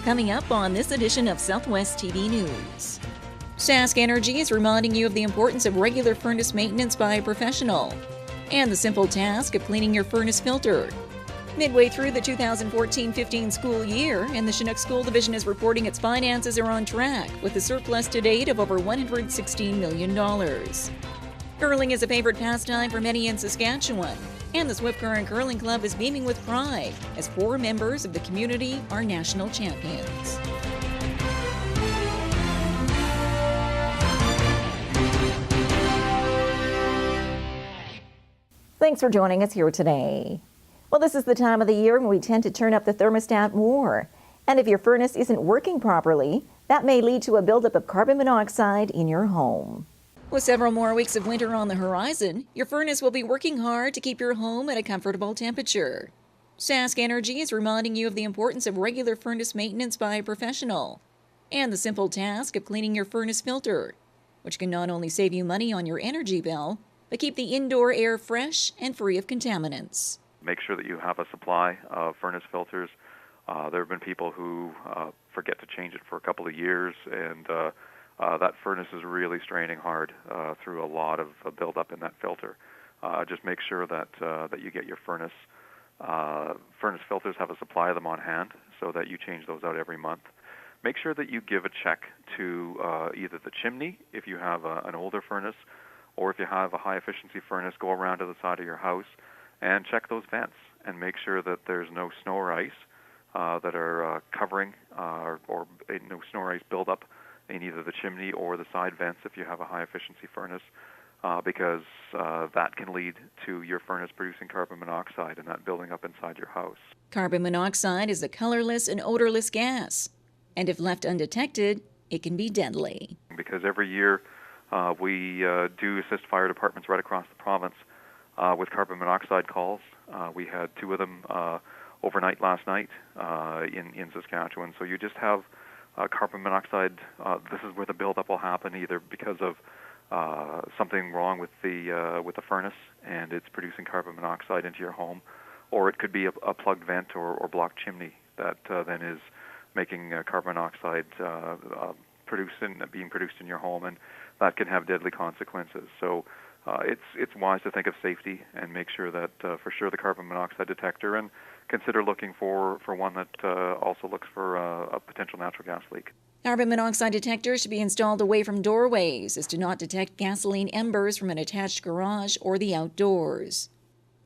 Coming up on this edition of SWTV News. Sask Energy is reminding you of the importance of regular furnace maintenance by a professional and the simple task of cleaning your furnace filter. Midway through the 2014-15 school year, and the Chinook School Division is reporting its finances are on track with a surplus to date of over $116 million. Curling is a favorite pastime for many in Saskatchewan, and the Swift Current Curling Club is beaming with pride as 4 members of the community are national champions. Thanks for joining us here today. Well, this is the time of the year when we tend to turn up the thermostat more. And if your furnace isn't working properly, that may lead to a buildup of carbon monoxide in your home. With several more weeks of winter on the horizon, your furnace will be working hard to keep your home at a comfortable temperature. Sask Energy is reminding you of the importance of regular furnace maintenance by a professional and the simple task of cleaning your furnace filter, which can not only save you money on your energy bill, but keep the indoor air fresh and free of contaminants. Make sure that you have a supply of furnace filters. There have been people who forget to change it for a couple of years, and that furnace is really straining hard through a lot of buildup in that filter. Just make sure that you get your furnace filters, have a supply of them on hand so that you change those out every month. Make sure that you give a check to either the chimney if you have an older furnace, or if you have a high-efficiency furnace, go around to the side of your house and check those vents and make sure that there's no snow or ice that are covering or no snow or ice buildup in either the chimney or the side vents if you have a high-efficiency furnace, because that can lead to your furnace producing carbon monoxide and that building up inside your house. Carbon monoxide is a colorless and odorless gas, and if left undetected, it can be deadly. Because every year we do assist fire departments right across the province with carbon monoxide calls. We had 2 of them overnight last night in Saskatchewan. So you just have carbon monoxide. This is where the buildup will happen, either because of something wrong with the furnace and it's producing carbon monoxide into your home, or it could be a plugged vent or blocked chimney that then is making carbon monoxide being produced in your home, and that can have deadly consequences. So it's wise to think of safety and make sure that for sure the carbon monoxide detector, and consider looking for one that also looks for a potential natural gas leak. Carbon monoxide detectors should be installed away from doorways as to not detect gasoline embers from an attached garage or the outdoors.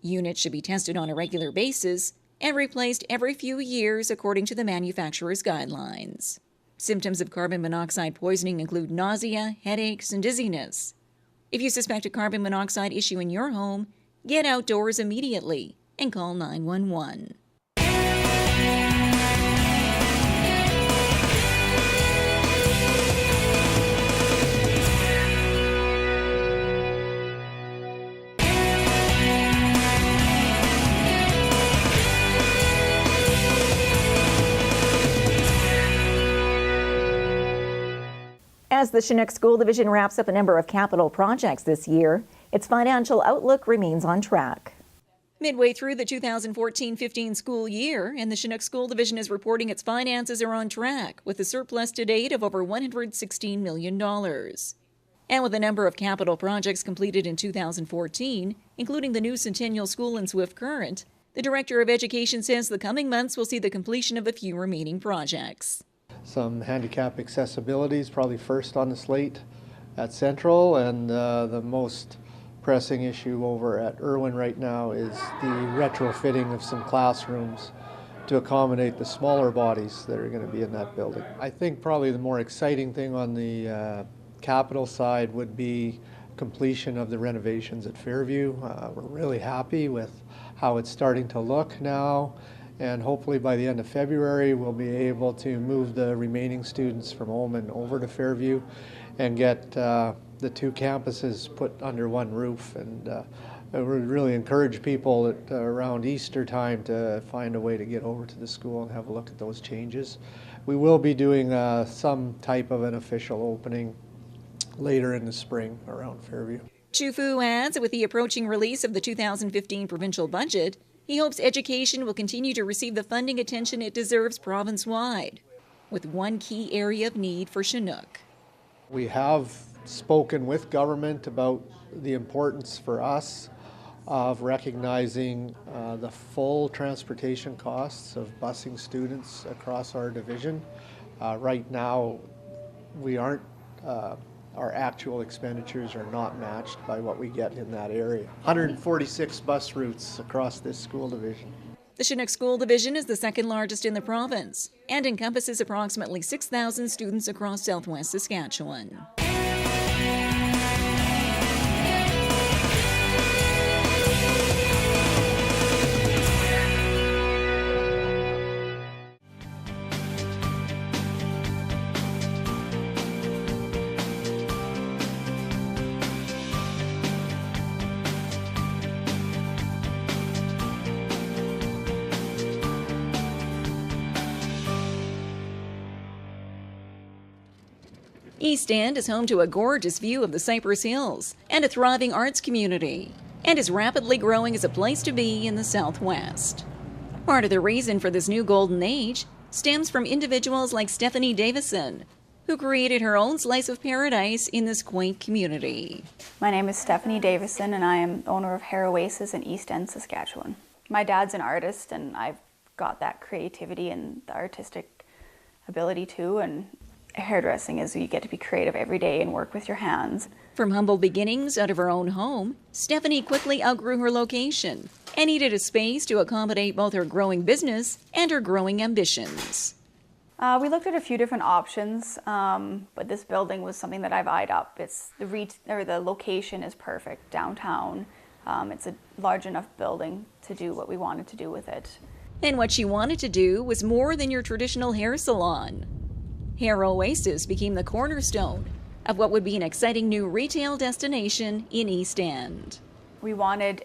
Units should be tested on a regular basis and replaced every few years according to the manufacturer's guidelines. Symptoms of carbon monoxide poisoning include nausea, headaches, and dizziness. If you suspect a carbon monoxide issue in your home, get outdoors immediately and call 911. As the Chinook School Division wraps up a number of capital projects this year, its financial outlook remains on track. Midway through the 2014-15 school year, and the Chinook School Division is reporting its finances are on track with a surplus to date of over $116 million. And with a number of capital projects completed in 2014, including the new Centennial School in Swift Current, the Director of Education says the coming months will see the completion of a few remaining projects. Some handicap accessibility is probably first on the slate at Central, and the most pressing issue over at Irwin right now is the retrofitting of some classrooms to accommodate the smaller bodies that are going to be in that building. I think probably the more exciting thing on the capital side would be completion of the renovations at Fairview. We're really happy with how it's starting to look now. And hopefully by the end of February, we'll be able to move the remaining students from Oman over to Fairview and get the 2 campuses put under one roof. And I would really encourage people at around Easter time to find a way to get over to the school and have a look at those changes. We will be doing some type of an official opening later in the spring around Fairview. Chufu adds, with the approaching release of the 2015 provincial budget, he hopes education will continue to receive the funding attention it deserves province-wide. with one key area of need for Chinook. We have spoken with government about the importance for us of recognizing the full transportation costs of busing students across our division. Right now, we aren't, our actual expenditures are not matched by what we get in that area. 146 bus routes across this school division. The Chinook School Division is the second largest in the province and encompasses approximately 6,000 students across southwest Saskatchewan. Eastend is home to a gorgeous view of the Cypress Hills and a thriving arts community, and is rapidly growing as a place to be in the Southwest. Part of the reason for this new golden age stems from individuals like Stephanie Davison, who created her own slice of paradise in this quaint community. My name is Stephanie Davison, and I am owner of Hair Oasis in Eastend, Saskatchewan. My dad's an artist, and I've got that creativity and the artistic ability too, and hairdressing is you get to be creative every day and work with your hands. From humble beginnings out of her own home, Stephanie quickly outgrew her location and needed a space to accommodate both her growing business and her growing ambitions. We looked at a few different options, but this building was something that I've eyed up. The location is perfect downtown. It's a large enough building to do what we wanted to do with it. And what she wanted to do was more than your traditional hair salon. Hair Oasis became the cornerstone of what would be an exciting new retail destination in Eastend. We wanted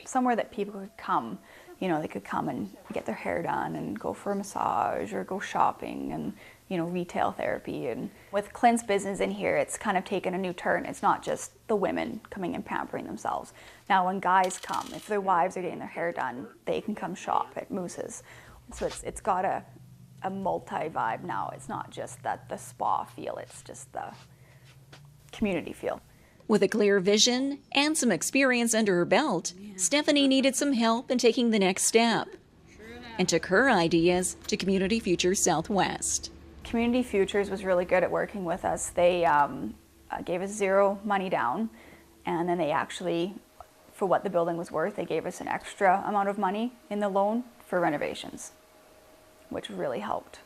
somewhere that people could come. You know, they could come and get their hair done and go for a massage or go shopping and, you know, retail therapy. And with Clint's business in here, it's kind of taken a new turn. It's not just the women coming and pampering themselves. Now when guys come, if their wives are getting their hair done, they can come shop at Moose's. So it's got a multi-vibe now. It's not just the spa feel, it's just the community feel. With a clear vision and some experience under her belt, Stephanie needed some help in taking the next step and took her ideas to Community Futures Southwest. Community Futures was really good at working with us. They gave us zero money down, and then they actually, for what the building was worth, they gave us an extra amount of money in the loan for renovations, which really helped.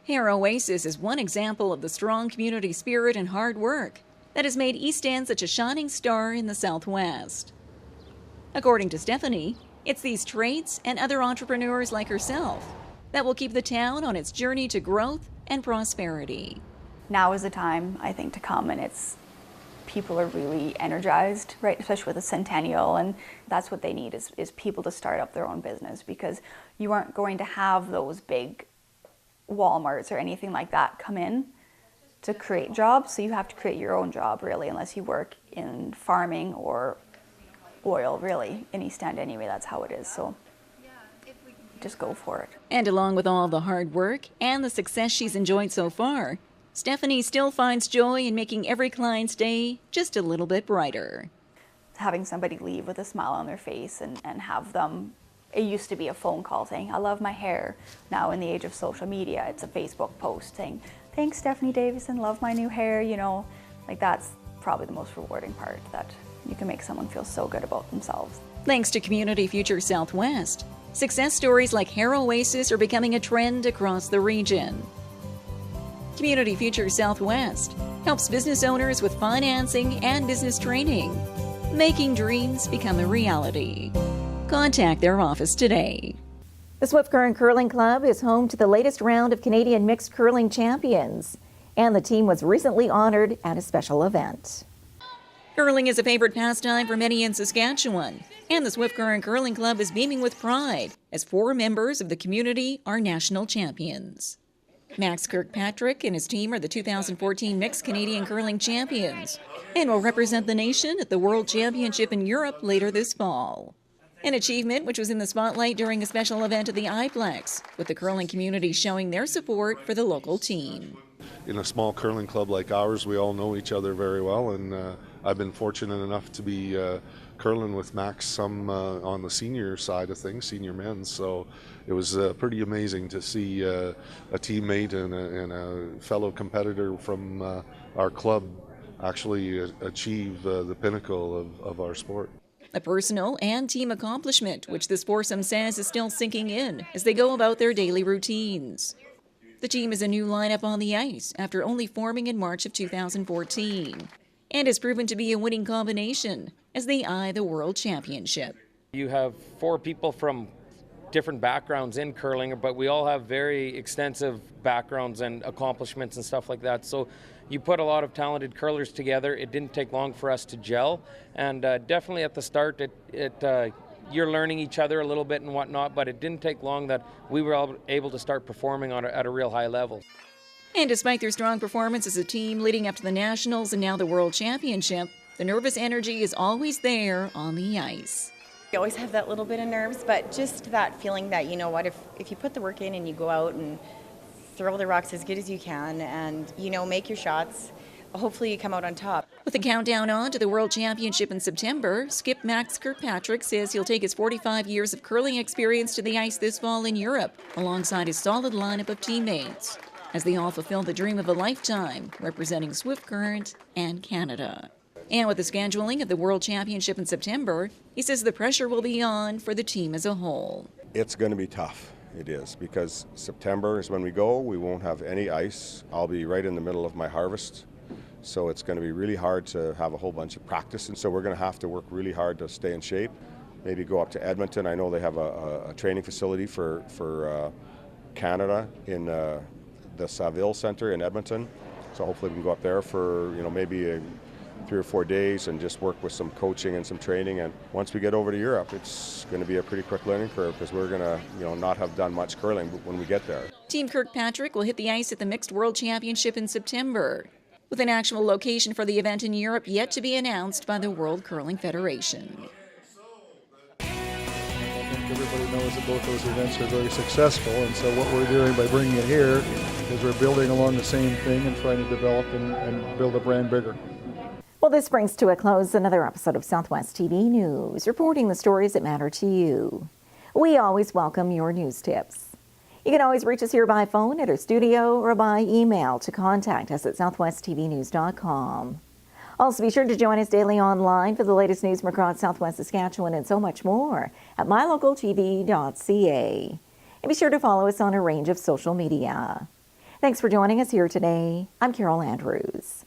Hair Oasis is one example of the strong community spirit and hard work that has made Eastend such a shining star in the Southwest. According to Stephanie, it's these traits and other entrepreneurs like herself that will keep the town on its journey to growth and prosperity. Now is the time, I think, to come, and people are really energized, right? Especially with the centennial, and that's what they need is people to start up their own business, because you aren't going to have those big Walmarts or anything like that come in to create jobs, so you have to create your own job, really, unless you work in farming or oil, really, in Eastend anyway. That's how it is, so just go for it. And along with all the hard work and the success she's enjoyed so far, Stephanie still finds joy in making every client's day just a little bit brighter. Having somebody leave with a smile on their face and have them, it used to be a phone call saying, I love my hair. Now in the age of social media, it's a Facebook post saying, thanks Stephanie Davison, love my new hair, you know. Like that's probably the most rewarding part, that you can make someone feel so good about themselves. Thanks to Community Futures Southwest, success stories like Hair Oasis are becoming a trend across the region. Community Futures Southwest helps business owners with financing and business training, making dreams become a reality. Contact their office today. The Swift Current Curling Club is home to the latest round of Canadian Mixed Curling Champions, and the team was recently honored at a special event. Curling is a favorite pastime for many in Saskatchewan, and the Swift Current Curling Club is beaming with pride as 4 members of the community are national champions. Max Kirkpatrick and his team are the 2014 Mixed Canadian Curling Champions and will represent the nation at the World Championship in Europe later this fall. An achievement which was in the spotlight during a special event at the iPlex, with the curling community showing their support for the local team. In a small curling club like ours, we all know each other very well, and I've been fortunate enough to be curling with Max some on the senior side of things, senior men's, so it was pretty amazing to see a teammate and a fellow competitor from our club actually achieve the pinnacle of our sport. A personal and team accomplishment, which this foursome says is still sinking in as they go about their daily routines. The team is a new lineup on the ice after only forming in March of 2014, and has proven to be a winning combination as they eye the World Championship. You have 4 people from different backgrounds in curling, but we all have very extensive backgrounds and accomplishments and stuff like that. So you put a lot of talented curlers together. It didn't take long for us to gel, and definitely at the start you're learning each other a little bit and whatnot, but it didn't take long that we were able to start performing at a real high level. And despite their strong performance as a team leading up to the Nationals and now the World Championship, the nervous energy is always there on the ice. You always have that little bit of nerves, but just that feeling that, you know what, if you put the work in and you go out and throw the rocks as good as you can and, you know, make your shots, hopefully you come out on top. With the countdown on to the World Championship in September, skip Max Kirkpatrick says he'll take his 45 years of curling experience to the ice this fall in Europe, alongside his solid lineup of teammates, as they all fulfill the dream of a lifetime, representing Swift Current and Canada. And with the scheduling of the World Championship in September, he says the pressure will be on for the team as a whole. It's going to be tough. It is, because September is when we go. We won't have any ice. I'll be right in the middle of my harvest. So it's going to be really hard to have a whole bunch of practice. And so we're going to have to work really hard to stay in shape. Maybe go up to Edmonton. I know they have a training facility for Canada in the Saville Centre in Edmonton. So hopefully we can go up there for maybe 3 or 4 days and just work with some coaching and some training. And once we get over to Europe, it's going to be a pretty quick learning curve, because we're going to not have done much curling when we get there. Team Kirkpatrick will hit the ice at the Mixed World Championship in September, with an actual location for the event in Europe yet to be announced by the World Curling Federation. I think everybody knows that both those events are very successful, and so what we're doing by bringing it here is we're building along the same thing and trying to develop and build a brand bigger. Well, this brings to a close another episode of Southwest TV News, reporting the stories that matter to you. We always welcome your news tips. You can always reach us here by phone at our studio or by email to contact us at southwesttvnews.com. Also, be sure to join us daily online for the latest news from across Southwest Saskatchewan and so much more at MyLocalTV.ca. And be sure to follow us on a range of social media. Thanks for joining us here today. I'm Carol Andrews.